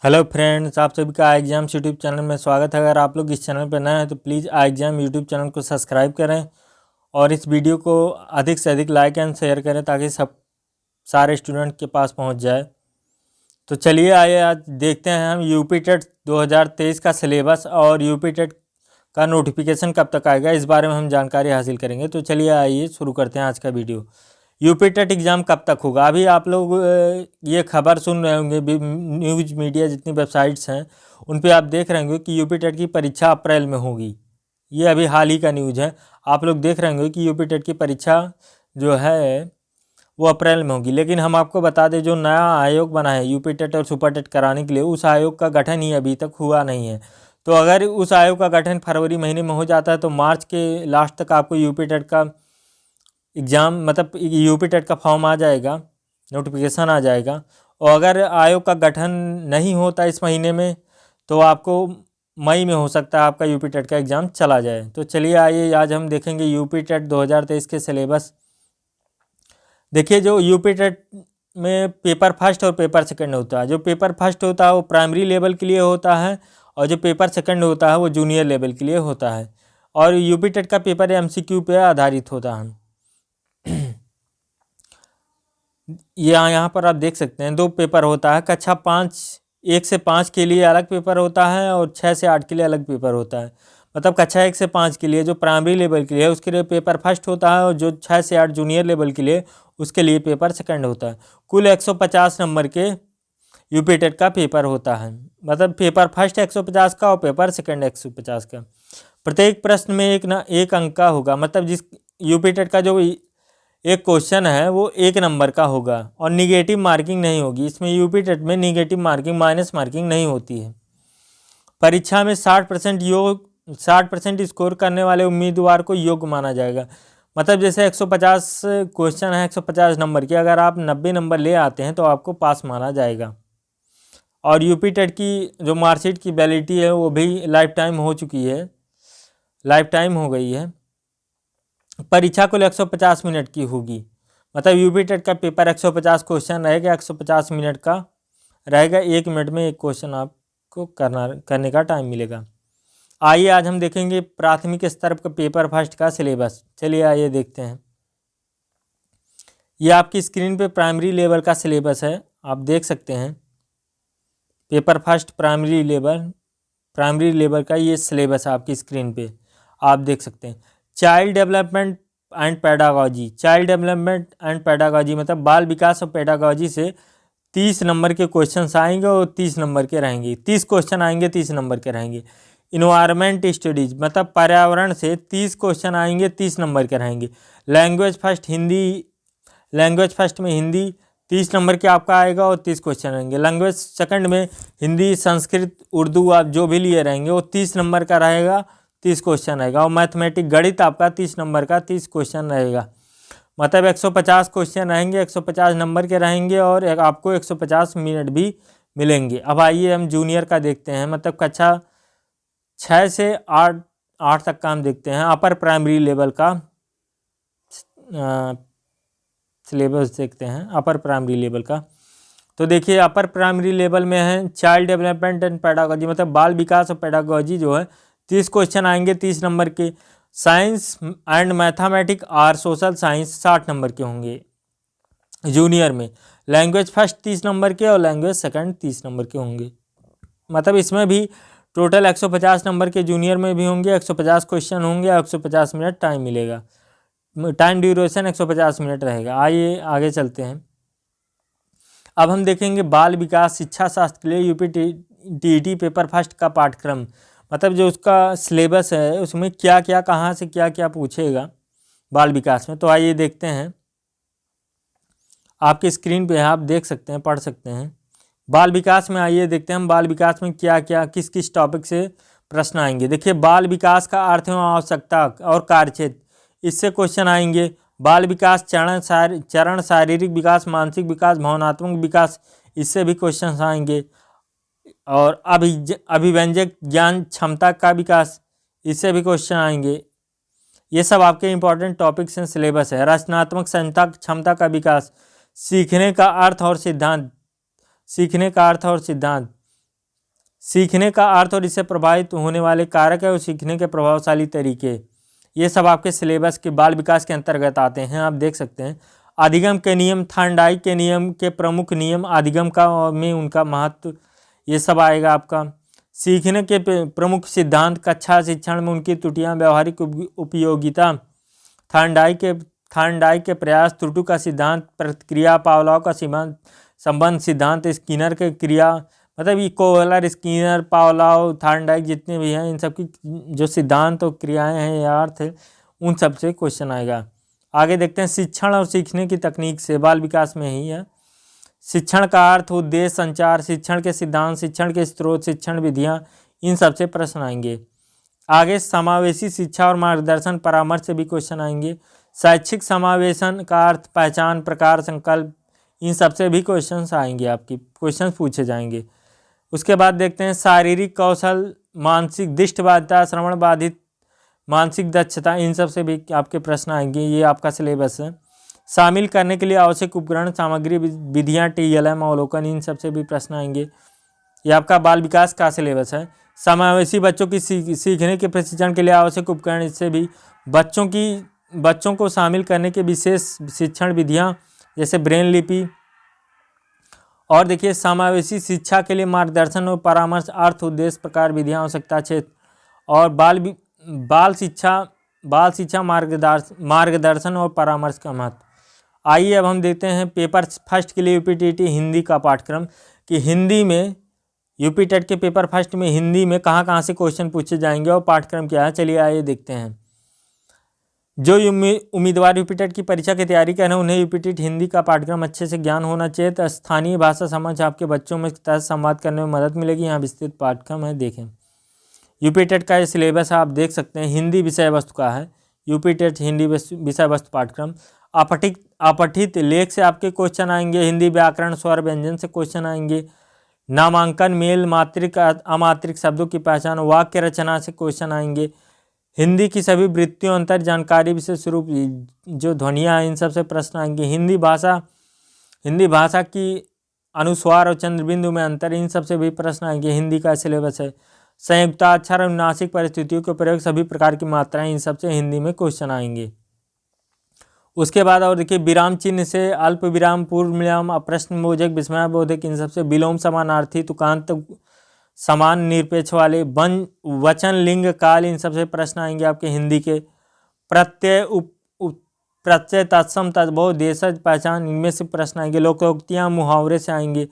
Hello friends, आप सभी का आई एग्जाम्स यूट्यूब चैनल में स्वागत है। अगर आप लोग इस चैनल पर नए हैं तो please I exam YouTube channel को सब्सक्राइब करें और इस वीडियो को अधिक से अधिक लाइक एंड शेयर करें ताकि सब सारे स्टूडेंट के पास पहुंच जाए। तो चलिए आइए आज देखते हैं हम यूपी टेट 2023 का सिलेबस और यूपी टेट का नोटिफिकेशन कब तक आएगा, इस बारे में हम जानकारी हासिल करेंगे। तो चलिए आइए शुरू करते हैं आज का वीडियो। यूपी टेट एग्ज़ाम कब तक होगा? अभी आप लोग ये खबर सुन रहे होंगे, न्यूज़ मीडिया जितनी वेबसाइट्स हैं उन पे आप देख रहे होंगे कि यूपी टेट की परीक्षा अप्रैल में होगी। ये अभी हाल ही का न्यूज़ है। आप लोग देख रहे होंगे कि यूपी टेट की परीक्षा जो है वो अप्रैल में होगी। लेकिन हम आपको बता दें, जो नया आयोग बना है यूपी टेट और सुपर टेट कराने के लिए, उस आयोग का गठन ही अभी तक हुआ नहीं है। तो अगर उस आयोग का गठन फरवरी महीने में हो जाता है तो मार्च के लास्ट तक आपको यूपी टेट का एग्ज़ाम मतलब यूपी टेट का फॉर्म आ जाएगा, नोटिफिकेशन आ जाएगा। और अगर आयोग का गठन नहीं होता इस महीने में तो आपको मई में हो सकता है आपका यूपी टेट का एग्ज़ाम चला जाए। तो चलिए आइए आज हम देखेंगे यूपी टेट 2023 के सिलेबस। देखिए, जो यूपी टेट में पेपर फर्स्ट और पेपर सेकंड होता है। जो पेपर फर्स्ट होता है वो प्राइमरी लेवल के लिए होता है और जो पेपर सेकंड होता है वो जूनियर लेवल के लिए होता है। और यूपी टेट का पेपर एमसीक्यू पे आधारित होता है। यहाँ पर आप देख सकते हैं 2 पेपर होता है। कक्षा 1 से 5 के लिए अलग पेपर होता है और 6 से 8 के लिए अलग पेपर होता है। मतलब कक्षा 1 से 5 के लिए जो प्राइमरी लेवल के लिए है उसके लिए पेपर फर्स्ट होता है और जो 6 से 8 जूनियर लेवल के लिए उसके लिए पेपर सेकंड होता है। कुल 150 नंबर के यूपी टेट का पेपर होता है। मतलब पेपर फर्स्ट 150 का और पेपर सेकंड 150 का। प्रत्येक प्रश्न में एक अंक का होगा। मतलब जिस यूपी टेट का जो एक क्वेश्चन है वो 1 नंबर का होगा और निगेटिव मार्किंग नहीं होगी। इसमें यूपी टेट में निगेटिव मार्किंग माइनस मार्किंग नहीं होती है। परीक्षा में 60% स्कोर करने वाले उम्मीदवार को योग्य माना जाएगा। मतलब जैसे 150 क्वेश्चन है 150 नंबर के, अगर आप 90 नंबर ले आते हैं तो आपको पास माना जाएगा। और यूपी टेट की जो मार्कशीट की वैलिडिटी है वो भी लाइफ टाइम हो चुकी है, लाइफ टाइम हो गई है। परीक्षा कुल 150 मिनट की होगी। मतलब यूपी टेट का पेपर 150 क्वेश्चन रहेगा, 150 मिनट का रहेगा। 1 मिनट में एक क्वेश्चन आपको करने का टाइम मिलेगा। आइए आज हम देखेंगे प्राथमिक स्तर का पेपर फर्स्ट का सिलेबस। चलिए आइए देखते हैं। ये आपकी स्क्रीन पे प्राइमरी लेवल का सिलेबस है, आप देख सकते हैं। पेपर फर्स्ट प्राइमरी लेवल का ये सिलेबस है आपकी स्क्रीन पे, आप देख सकते हैं। चाइल्ड डेवलपमेंट एंड पेडागॉजी मतलब बाल विकास और पेडागॉजी से 30 नंबर के क्वेश्चंस आएंगे और 30 नंबर के रहेंगे। 30 क्वेश्चन आएंगे, 30 नंबर के रहेंगे। इन्वायरमेंट स्टडीज मतलब पर्यावरण से 30 क्वेश्चन आएंगे, 30 नंबर के रहेंगे। लैंग्वेज फर्स्ट में हिंदी 30 नंबर के आपका आएगा और 30 क्वेश्चन रहेंगे। लैंग्वेज सेकंड में हिंदी, संस्कृत, उर्दू आप जो भी लिए रहेंगे वो 30 नंबर का रहेगा, 30 क्वेश्चन रहेगा। और मैथमेटिक गणित आपका 30 नंबर का 30 क्वेश्चन रहेगा। मतलब 150 क्वेश्चन रहेंगे, 150 नंबर के रहेंगे और आपको 150 मिनट भी मिलेंगे। अब आइए हम जूनियर का देखते हैं। मतलब कक्षा 6 से 8 तक का हम देखते हैं। अपर प्राइमरी लेवल का सिलेबस देखते हैं, अपर प्राइमरी लेवल का। तो देखिए अपर प्राइमरी लेवल में है चाइल्ड डेवलपमेंट एंड पेडागॉजी मतलब बाल विकास और पेडागॉजी जो है 30 क्वेश्चन आएंगे, 30 नंबर के। साइंस एंड मैथमेटिक और सोशल साइंस 60 नंबर के होंगे जूनियर में। लैंग्वेज फर्स्ट 30 नंबर के और लैंग्वेज सेकंड 30 नंबर के होंगे। मतलब इसमें भी टोटल 150 नंबर के जूनियर में भी होंगे, 150 क्वेश्चन होंगे और 150 मिनट टाइम मिलेगा। टाइम ड्यूरेशन 150 मिनट रहेगा। आइए आगे चलते हैं। अब हम देखेंगे बाल विकास शिक्षा शास्त्र के लिए यूपी टीईटी पेपर फर्स्ट का पाठ्यक्रम। मतलब जो उसका सिलेबस है उसमें क्या क्या कहाँ से क्या क्या पूछेगा बाल विकास में। तो आइए देखते हैं, आपकी स्क्रीन पे है, आप देख सकते हैं, पढ़ सकते हैं। बाल विकास में आइए देखते हैं हम बाल विकास में क्या क्या किस किस टॉपिक से प्रश्न आएंगे। देखिए बाल विकास का अर्थ एवं आवश्यकता और कार्यक्षेत्र, इससे क्वेश्चन आएंगे। बाल विकास चरण शारीरिक विकास, मानसिक विकास, भावनात्मक विकास, इससे भी क्वेश्चन आएंगे। और अभिव्यंजक ज्ञान क्षमता का विकास, इससे भी क्वेश्चन आएंगे। ये सब आपके इंपॉर्टेंट टॉपिक्स हैं, सिलेबस है। रचनात्मक क्षमता का विकास, सीखने का अर्थ और सिद्धांत, सीखने का अर्थ और इससे प्रभावित होने वाले कारक है और सीखने के प्रभावशाली तरीके, ये सब आपके सिलेबस के बाल विकास के अंतर्गत आते हैं। आप देख सकते हैं अधिगम के नियम, थार्नडाइक के नियम के प्रमुख नियम, अधिगम का में उनका महत्व, ये सब आएगा आपका। सीखने के प्रमुख सिद्धांत, कक्षा शिक्षण में उनकी त्रुटियां, व्यवहारिक उपयोगिता, थार्नडाइक के प्रयास, त्रुटि का सिद्धांत, प्रतिक्रिया, पावलोव का संबंध सिद्धांत, स्किनर के क्रिया, मतलब ये कोहलर, स्किनर, पावलोव, थार्नडाइक जितने भी हैं इन सब की जो सिद्धांत और क्रियाएं हैं या अर्थ है उन सब से क्वेश्चन आएगा। आगे देखते हैं शिक्षण और सीखने की तकनीक से, बाल विकास में ही है। शिक्षण का अर्थ, उद्देश्य, संचार, शिक्षण के सिद्धांत, शिक्षण के स्रोत, शिक्षण विधियाँ, इन सब से प्रश्न आएंगे। आगे समावेशी शिक्षा और मार्गदर्शन परामर्श से भी क्वेश्चन आएंगे। शैक्षिक समावेशन का अर्थ, पहचान, प्रकार, संकल्प, इन सब से भी क्वेश्चंस आएंगे, आपकी क्वेश्चंस पूछे जाएंगे। उसके बाद देखते हैं शारीरिक कौशल, मानसिक दृष्टिबाधिता, श्रवण बाधित, मानसिक दक्षता, इन सब से भी आपके प्रश्न आएंगे। ये आपका सिलेबस है। शामिल करने के लिए आवश्यक उपकरण, सामग्री, विधियाँ, TLM अवलोकन, इन सब से भी प्रश्न आएंगे। ये आपका बाल विकास का सिलेबस है। समावेशी बच्चों की सीखने के प्रशिक्षण के लिए आवश्यक उपकरण, इससे भी बच्चों को शामिल करने के विशेष शिक्षण विधियाँ जैसे ब्रेन लिपि। और देखिए समावेशी शिक्षा के लिए मार्गदर्शन और परामर्श, अर्थ, उद्देश्य, प्रकार, विधियाँ, आवश्यकता, क्षेत्र। और बाल शिक्षा मार्गदर्शन और परामर्श का महत्व। आइए अब हम देखते हैं पेपर फर्स्ट के लिए UPTT हिंदी का पाठ्यक्रम, कि हिंदी में UPTET के पेपर फर्स्ट में हिंदी में कहाँ से क्वेश्चन पूछे जाएंगे और पाठ्यक्रम क्या है। चलिए आइए देखते हैं। जो उम्मीदवार UPTET की परीक्षा की तैयारी कर रहे हैं उन्हें UPTET हिंदी का पाठ्यक्रम अच्छे से ज्ञान होना चाहिए। तो स्थानीय भाषा समझ आपके बच्चों में तहत संवाद करने में मदद मिलेगी। यहाँ विस्तृत पाठ्यक्रम है, देखें। UPTET का ये सिलेबस आप देख सकते हैं, हिंदी विषय वस्तु का है। UPTET हिंदी विषय वस्तु पाठ्यक्रम। अपठित लेख से आपके क्वेश्चन आएंगे। हिंदी व्याकरण, स्वर, व्यंजन से क्वेश्चन आएंगे। नामांकन, मेल, मात्रिक, अमात्रिक शब्दों की पहचान, वाक्य रचना से क्वेश्चन आएंगे। हिंदी की सभी वृत्तियों, अंतर, जानकारी, विशेष रूप, जो ध्वनियाँ, इन सब से प्रश्न आएंगे। हिंदी भाषा की अनुस्वार और चंद्रबिंदु में अंतर, इन सब से भी प्रश्न आएंगे। हिंदी का सिलेबस है। संयुक्ताक्षर, अनुनासिक परिस्थितियों के प्रयोग, सभी प्रकार की मात्राएं, इन सब से हिंदी में क्वेश्चन आएंगे। उसके बाद और देखिए विराम चिन्ह से, अल्प विराम, पूर्व विराम, प्रश्नबोधक, विस्मयबोधक, इन सब से, विलोम, समानार्थी, तुकांत, समान निरपेक्ष वाले, वचन, लिंग, काल, इन सब से प्रश्न आएंगे आपके हिंदी के। प्रत्यय, तत्सम, तद्भव, देशज, पहचान, इनमें से प्रश्न आएंगे। लोकोक्तियाँ, मुहावरे से आएंगे।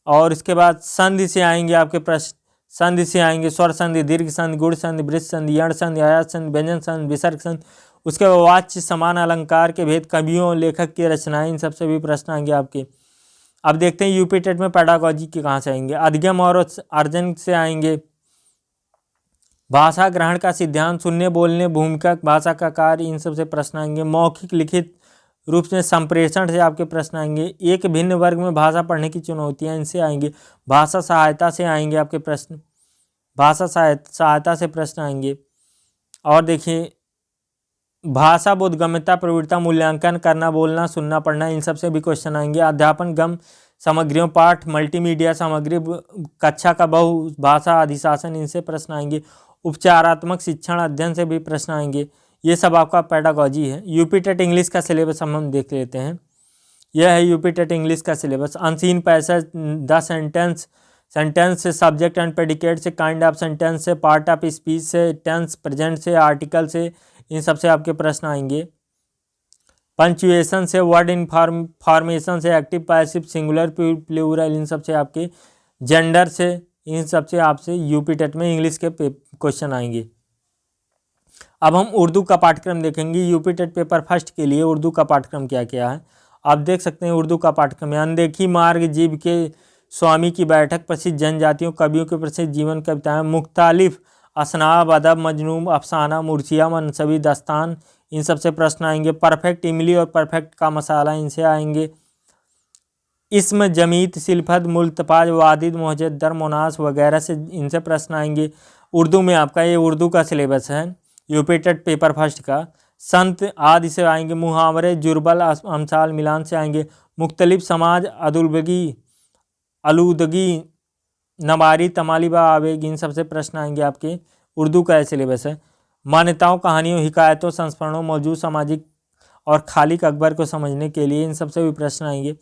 और इसके बाद संधि से आएंगे आपके प्रश्न। संधि से आएंगे स्वर संधि, दीर्घ संधि, गुण संधि, वृत्त संधि, यण संधि, आयात संधि, व्यंजन संधि, विसर्ग संधि। उसके बाद वाच्य, समान, अलंकार के भेद, कवियों, लेखक की रचनाएं, इन सबसे भी प्रश्न आएंगे आपके। अब देखते हैं UPTET में पेडागोजी के कहाँ से आएंगे। अधिगम और अर्जन से आएंगे। भाषा ग्रहण का सिद्धांत, सुनने, बोलने, भूमिका, भाषा का कार्य, इन सब से प्रश्न आएंगे। मौखिक, लिखित रूप से संप्रेषण से आपके प्रश्न आएंगे। एक भिन्न वर्ग में भाषा पढ़ने की चुनौतियां, इनसे आएंगे। भाषा सहायता से आएंगे आपके प्रश्न। भाषा सहायता से प्रश्न आएंगे। और देखिए भाषा बोधगम्यता, प्रवृत्ता, मूल्यांकन, करना, बोलना, सुनना, पढ़ना, इन सब से भी क्वेश्चन आएंगे। अध्यापन गम सामग्रियों, पाठ, मल्टीमीडिया सामग्री, कक्षा का बहुभाषा अधिशासन, इनसे प्रश्न आएंगे। उपचारात्मक शिक्षण अध्ययन से भी प्रश्न आएंगे। ये सब आपका पेडागोजी है। UPTET इंग्लिश का सिलेबस हम देख लेते हैं। यह है UPTET इंग्लिश का syllabus. Unseen passage, the sentence से, सब्जेक्ट एंड प्रेडिकेट से, काइंड ऑफ सेंटेंस से, पार्ट ऑफ स्पीच से, टेंस प्रेजेंट से, आर्टिकल से, इन सब से आपके प्रश्न आएंगे। पंचुएशन से, वर्ड फॉर्मेशन से, एक्टिव, पैसिव, सिंगुलर, प्लूरल, इन सब से आपके, जेंडर से, इन सब से आपसे UPTET में इंग्लिश के क्वेश्चन आएंगे। अब हम उर्दू का पाठ्यक्रम देखेंगे। UPTET पेपर फर्स्ट के लिए उर्दू का पाठ्यक्रम क्या क्या है आप देख सकते हैं। उर्दू का पाठ्यक्रम है अनदेखी मार्ग, जीव के स्वामी की बैठक, प्रसिद्ध जनजातियों, कवियों के प्रसिद्ध जीवन कविताएं, मुख्तालिफ असनाब, अदब, मजनून, अफसाना, मुर्सिया, मनसबी, दस्तान, इन सब से प्रश्न आएंगे। परफेक्ट इमली और परफेक्ट का मसाला, इनसे आएंगे। इस्म, जमीत, सिलफत, मुल्तफाज, वादिद, मुहज्जर, मुनास वगैरह से इनसे प्रश्न आएंगे। उर्दू में आपका ये उर्दू का सिलेबस है UPTET पेपर फर्स्ट का। संत आदि से आएंगे। मुहावरे, जुर्बल, अमसाल, मिलान से आएंगे। मुख्तलिफ समाज, आलूदगी, नवारी, तमालिबा, आवेग, इन सबसे प्रश्न आएंगे आपके। उर्दू का सिलेबस है। मान्यताओं, कहानियों, हिकायतों, संस्मरणों, मौजूद सामाजिक और खालिक अकबर को समझने के लिए, इन सबसे भी प्रश्न आएंगे।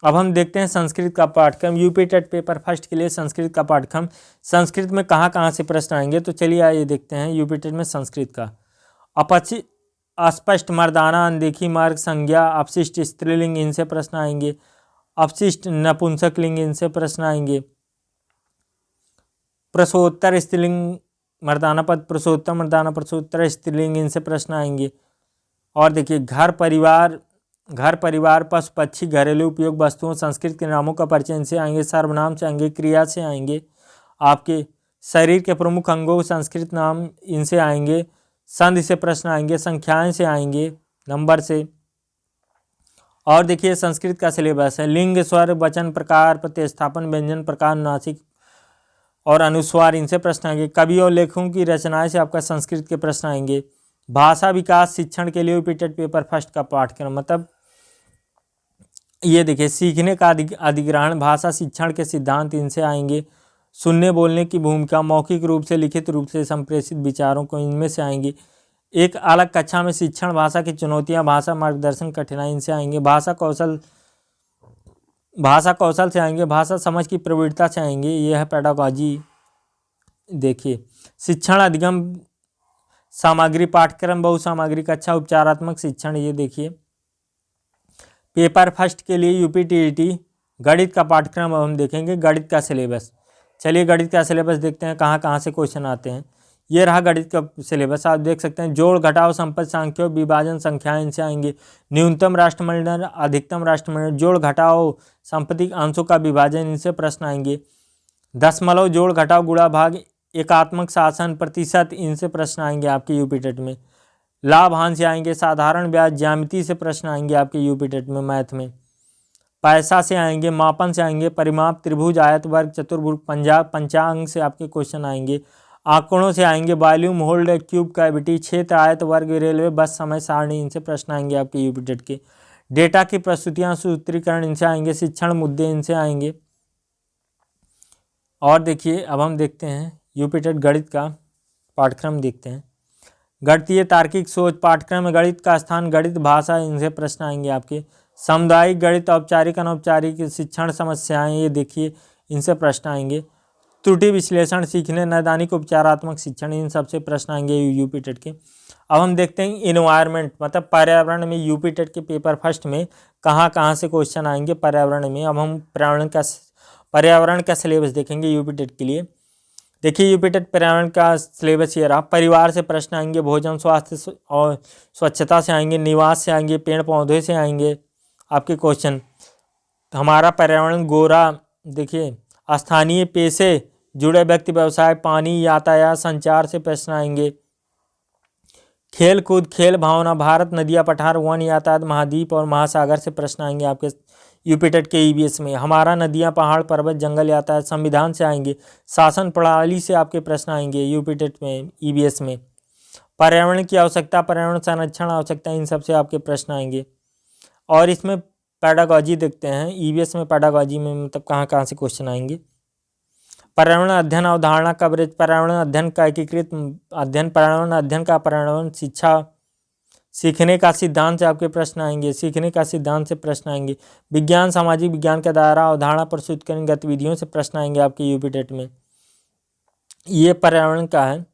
अब हम देखते हैं संस्कृत का पाठ्यक्रम। यूपी टेट पेपर फर्स्ट के लिए संस्कृत का पाठ्यक्रम, संस्कृत में कहाँ कहाँ से प्रश्न आएंगे, तो चलिए आइए देखते हैं यूपी टेट में संस्कृत का। अपचित, अस्पष्ट, मर्दाना, अनदेखी, मार्ग, संज्ञा, अपशिष्ट, स्त्रीलिंग, इनसे प्रश्न आएंगे। अपशिष्ट, नपुंसक लिंग, इनसे प्रश्न आएंगे। प्रसवोत्तर स्त्रीलिंग मर्दाना पद, प्रसवोत्तर मर्दाना, प्रसवोत्तर स्त्रीलिंग, इनसे प्रश्न आएंगे। और देखिए घर परिवार, पशु पक्षी, घरेलू उपयोग वस्तुओं, संस्कृत के नामों का परिचय, इनसे आएंगे। सर्वनाम से आएंगे, क्रिया से आएंगे, आपके शरीर के प्रमुख अंगों संस्कृत नाम, इनसे आएंगे। संधि से प्रश्न आएंगे, संख्याएं से आएंगे, नंबर से। और देखिए संस्कृत का सिलेबस है। लिंग, स्वर, वचन प्रकार, प्रतिस्थापन, व्यंजन प्रकार, नासिक और अनुस्वार, इनसे प्रश्न आएंगे। कवि और लेखकों की रचनाएं से आपका संस्कृत के प्रश्न आएंगे। भाषा विकास शिक्षण के लिए यूपी टेट पेपर फर्स्ट का पाठ्यक्रम, मतलब ये देखिए सीखने का अधिग्रहण, भाषा शिक्षण के सिद्धांत, इनसे आएंगे। सुनने बोलने की भूमिका, मौखिक रूप से, लिखित रूप से संप्रेषित विचारों को, इनमें से आएंगे। एक अलग कक्षा में शिक्षण, भाषा की चुनौतियां, भाषा मार्गदर्शन कठिनाई, इनसे आएंगे। भाषा कौशल से आएंगे। भाषा समझ की प्रवृत्ता से आएंगे, यह है पेडागॉजी। देखिए शिक्षण अधिगम सामग्री, पाठ्यक्रम बहुसामग्री कक्षा, उपचारात्मक शिक्षण, ये देखिए पेपर फर्स्ट के लिए यूपी टीईटी गणित का पाठ्यक्रम हम देखेंगे। गणित का सिलेबस, चलिए गणित का सिलेबस देखते हैं कहाँ कहाँ से क्वेश्चन आते हैं। ये रहा गणित का सिलेबस, आप देख सकते हैं। जोड़ घटाव, संपत्ति सांख्य, विभाजन, संख्याएं, इनसे आएंगे। न्यूनतम राष्ट्रमंडल, अधिकतम राष्ट्रमंडल, जोड़ घटाव, संपत्ति अंशों का विभाजन, इनसे प्रश्न आएंगे। दशमलव, जोड़ घटाव, गुणा भाग, एकात्मक शासन, प्रतिशत, इनसे प्रश्न आएंगे आपके यूपी टेट में। लाभ हानि से आएंगे। साधारण ब्याज, ज्यामिति से प्रश्न आएंगे आपके यूपी टेट में मैथ में। पैसा से आएंगे, मापन से आएंगे, परिमाप, त्रिभुज, आयत, वर्ग, चतुर्भुज, पंचांग से आपके क्वेश्चन आएंगे। आंकड़ों से आएंगे, वॉल्यूम, होल्ड, क्यूब, कैविटी, क्षेत्र, आयत, वर्ग, रेलवे, बस, समय सारणी, इनसे प्रश्न आएंगे आपके यूपी टेट के। डेटा की प्रस्तुतियां, सूत्रीकरण, इनसे आएंगे। शिक्षण मुद्दे, इनसे आएंगे। और देखिए अब हम देखते हैं यूपी टेट गणित का पाठ्यक्रम देखते हैं। गणितीय तार्किक सोच पाठ्यक्रम में गणित का स्थान, गणित भाषा, इनसे प्रश्न आएंगे आपके। सामुदायिक गणित, औपचारिक अनौपचारिक शिक्षण समस्याएं, ये देखिए इनसे प्रश्न आएंगे। त्रुटि विश्लेषण सीखने, नैदानिक उपचारात्मक शिक्षण, इन सबसे प्रश्न आएंगे यूपी टेट के। अब हम देखते हैं इन्वायरमेंट, मतलब पर्यावरण में यूपी टेट के पेपर फर्स्ट में कहाँ कहाँ से क्वेश्चन आएंगे पर्यावरण में। अब हम पर्यावरण का सिलेबस देखेंगे यूपी टेट के लिए। देखिए यूपी टेट पर्यावरण का सिलेबस ये रहा। परिवार से प्रश्न आएंगे, भोजन, स्वास्थ्य और स्वच्छता से आएंगे, निवास से आएंगे, पेड़ पौधे से आएंगे आपके क्वेश्चन। हमारा पर्यावरण गोरा, देखिए स्थानीय पेशे, जुड़े व्यक्ति, व्यवसाय, पानी, यातायात, संचार से प्रश्न आएंगे। खेल कूद, खेल भावना, भारत, नदियाँ, पठार, वन, यातायात, महाद्वीप और महासागर से प्रश्न आएंगे आपके यूपी टेट के ईवीएस में। हमारा, नदियाँ, पहाड़, पर्वत, जंगल, यातायात, संविधान से आएंगे। शासन प्रणाली से आपके प्रश्न आएंगे यूपी टेट में ईवीएस में। पर्यावरण की आवश्यकता, पर्यावरण संरक्षण आवश्यकता, इन सब से आपके प्रश्न आएंगे। और इसमें पेडागॉजी देखते हैं ईवीएस में। पेडागॉजी में मतलब कहाँ कहाँ से क्वेश्चन आएंगे। पर्यावरण अध्ययन, अवधारणा कवरेज, पर्यावरण अध्ययन का एकीकृत अध्ययन, पर्यावरण अध्ययन का पर्यावरण शिक्षा, सीखने का सिद्धांत से आपके प्रश्न आएंगे। सीखने का सिद्धांत से प्रश्न आएंगे। विज्ञान, सामाजिक विज्ञान का दायरा, अवधारणा प्रस्तुत करने, गतिविधियों से प्रश्न आएंगे आपके यूपी टेट में। ये पर्यावरण का है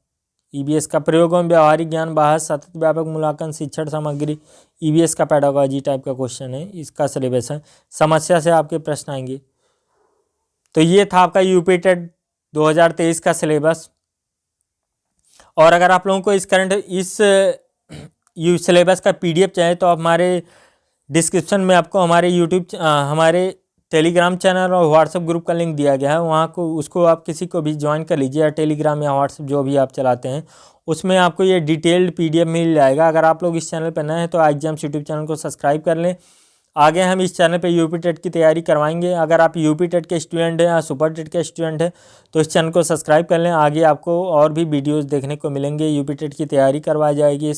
ईवीएस का। प्रयोगों में व्यावहारिक ज्ञान, बहस, सतत व्यापक मूल्यांकन, शिक्षण सामग्री, ईवीएस का पेडागॉजी टाइप का क्वेश्चन है, इसका सिलेबस है। समस्या से आपके प्रश्न आएंगे। तो ये था आपका यूपी टेट 2023 का सिलेबस। और अगर आप लोगों को इस सिलेबस का पीडीएफ चाहिए तो आप हमारे डिस्क्रिप्शन में आपको हमारे टेलीग्राम चैनल और व्हाट्सएप ग्रुप का लिंक दिया गया है, वहाँ को उसको आप किसी को भी ज्वाइन कर लीजिए, या टेलीग्राम या व्हाट्सएप जो भी आप चलाते हैं उसमें आपको ये डिटेल्ड पीडीएफ मिल जाएगा। अगर आप लोग इस चैनल पर नए हैं तो एग्जाम्स यूट्यूब चैनल को सब्सक्राइब कर लें। आगे हम इस चैनल पे यूपी टेट की तैयारी करवाएंगे। अगर आप यूपी टेट के स्टूडेंट हैं या सुपर टेट के स्टूडेंट हैं तो इस चैनल को सब्सक्राइब कर लें। आगे आपको और भी वीडियोस देखने को मिलेंगे, यूपी टेट की तैयारी करवाई जाएगी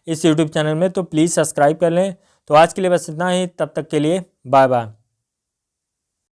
इस यूट्यूब चैनल में, तो प्लीज़ सब्सक्राइब कर लें। तो आज के लिए बस इतना ही, तब तक के लिए बाय बाय।